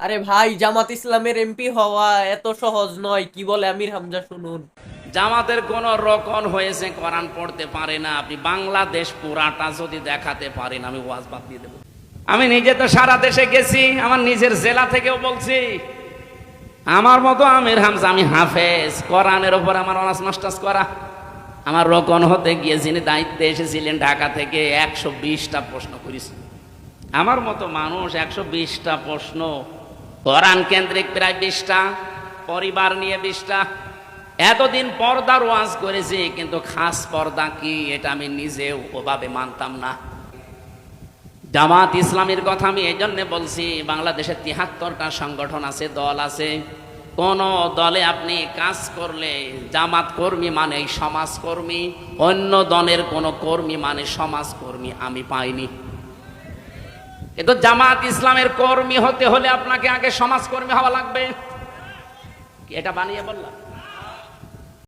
আরে ভাই, জামাত ইসলামের এমপি হওয়া এত সহজ নয়। কি বলে আমির হামজা, শুনুন। জামাতের কোন রকম হয়েছে, কোরআন পড়তে পারে না। আপনি বাংলাদেশ পুরাটা যদি দেখাতে পারেন, আমি ওয়াজ বাদ দিয়ে দেবো। আমি নিজে তো সারা দেশে গেছি, আমার নিজের জেলা থেকেও বলছি। আমার মতো আমির হামজা, আমি হাফেজ, কোরআনের ওপর আমার অনার্স মাস্টার্স করা। আমার রোকন হতে গিয়ে যিনি দায়িত্বে এসেছিলেন ঢাকা থেকে, 120টা প্রশ্ন করেছি। আমার মতো মানুষ 120টা প্রশ্ন, কোরআন কেন্দ্রিক প্রায় 20টা, পরিবার নিয়ে 20টা। এতদিন পর্দার ওয়াজ করেছি, কিন্তু খাস পর্দা কি এটা আমি নিজেও ওভাবে মানতাম না। জামাত ইসলামের কথা আমি এই জন্য বলছি, বাংলাদেশে 73টা সংগঠন আছে, দল আছে। কোন দলে আপনি কাজ করলে জামাত কর্মী মানে সমাজকর্মী, অন্য দলের কোন কর্মী মানে সমাজকর্মী আমি পাইনি। কিন্তু জামাত ইসলামের কর্মী হতে হলে আপনাকে আগে সমাজকর্মী হওয়া লাগবে। এটা বানিয়ে বললাম?